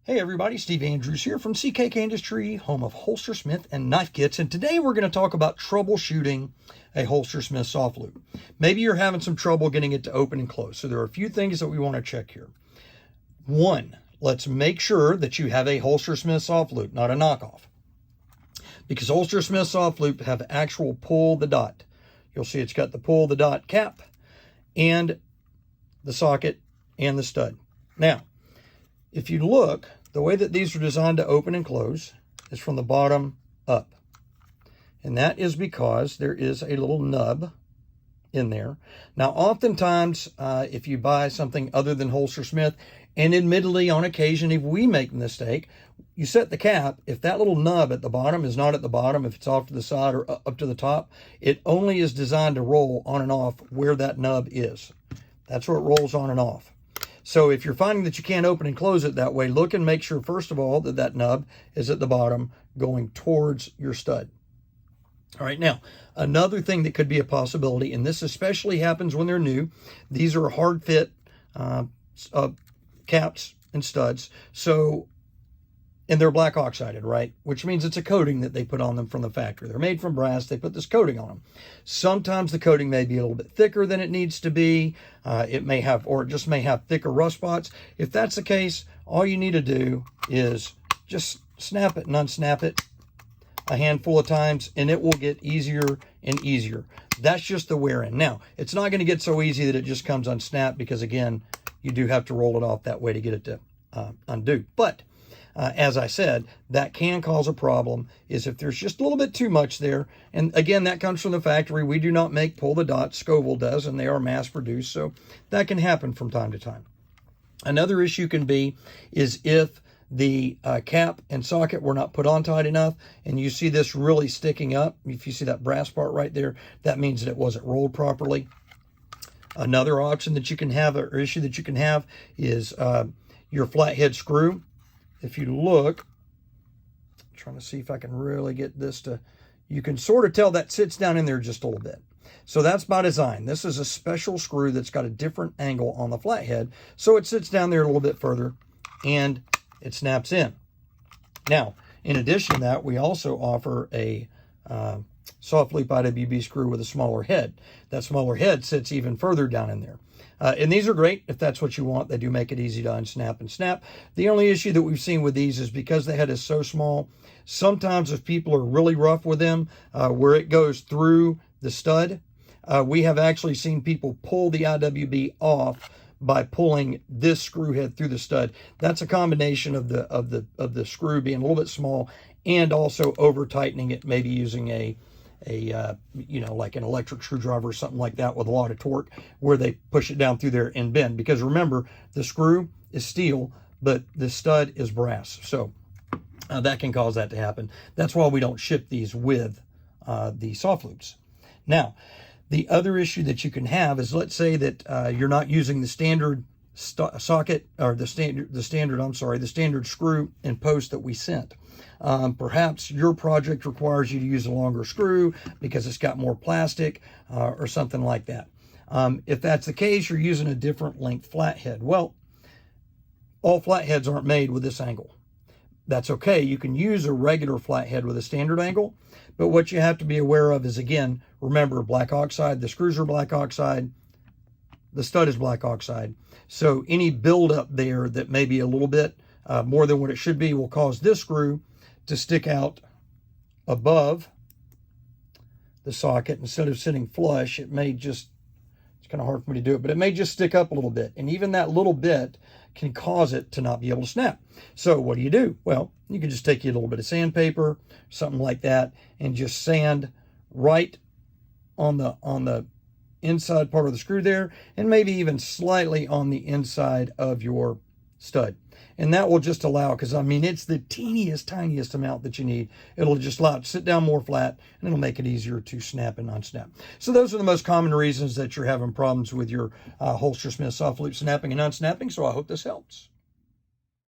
Hey everybody, Steve Andrews here from CKK Industry, home of HolsterSmith and knife kits, and today we're going to talk about troubleshooting a HolsterSmith soft loop. Maybe you're having some trouble getting it to open and close, so there are a few things that we want to check here. One, let's make sure that you have a HolsterSmith soft loop, not a knockoff, because HolsterSmith soft loop have actual pull the dot. You'll see it's got the pull the dot cap and the socket and the stud. Now, if you look, the way that these are designed to open and close is from the bottom up. And that is because there is a little nub in there. Now, oftentimes, if you buy something other than HolsterSmith, and admittedly, on occasion, if we make a mistake, you set the cap. If that little nub at the bottom is not at the bottom, if it's off to the side or up to the top, it only is designed to roll on and off where that nub is. That's where it rolls on and off. So if you're finding that you can't open and close it that way, look and make sure, first of all, that that nub is at the bottom going towards your stud. All right, now, another thing that could be a possibility, and this especially happens when they're new, these are hard fit caps and studs. So, and they're black oxided, right? Which means it's a coating that they put on them from the factory. They're made from brass. They put this coating on them. Sometimes the coating may be a little bit thicker than it needs to be. It may have, or it just may have thicker rust spots. If that's the case, all you need to do is just snap it and unsnap it a handful of times, and it will get easier and easier. That's just the wear in. Now, it's not going to get so easy that it just comes unsnapped because, again, you do have to roll it off that way to get it to undo. But as I said, that can cause a problem is if there's just a little bit too much there. And again, that comes from the factory. We do not make pull the dot. Scoville does, and they are mass produced. So that can happen from time to time. Another issue can be is if the cap and socket were not put on tight enough and you see this really sticking up. If you see that brass part right there, that means that it wasn't rolled properly. Another option that you can have, or issue that you can have, is your flathead screw. If you look, I'm trying to see if I can really get this to, you can sort of tell that sits down in there just a little bit. So that's by design. This is a special screw that's got a different angle on the flathead, so it sits down there a little bit further and it snaps in. Now, in addition to that, we also offer a soft loop IWB screw with a smaller head. That smaller head sits even further down in there. And these are great if that's what you want. They do make it easy to unsnap and snap. The only issue that we've seen with these is because the head is so small, sometimes if people are really rough with them, where it goes through the stud, we have actually seen people pull the IWB off by pulling this screw head through the stud. That's a combination of the screw being a little bit small and also over tightening it, maybe using a like an electric screwdriver or something like that with a lot of torque, where they push it down through there and bend. Because remember, the screw is steel, but the stud is brass. So that can cause that to happen. That's why we don't ship these with the soft loops. Now, the other issue that you can have is, let's say that you're not using the standard socket, or the standard screw and post that we sent. Perhaps your project requires you to use a longer screw because it's got more plastic or something like that. If that's the case, you're using a different length flathead. Well, all flatheads aren't made with this angle. That's okay. You can use a regular flathead with a standard angle, but what you have to be aware of is, again, remember, black oxide, the screws are black oxide, the stud is black oxide. So any buildup there that may be a little bit more than what it should be will cause this screw to stick out above the socket. Instead of sitting flush, it may just, it's kind of hard for me to do it, but it may just stick up a little bit. And even that little bit can cause it to not be able to snap. So what do? Well, you can just take you a little bit of sandpaper, something like that, and just sand right on the inside part of the screw there, and maybe even slightly on the inside of your stud. And that will just allow, because I mean, it's the tiniest amount that you need. It'll just allow it to sit down more flat, and it'll make it easier to snap and unsnap. So those are the most common reasons that you're having problems with your HolsterSmith soft loop snapping and unsnapping. So I hope this helps.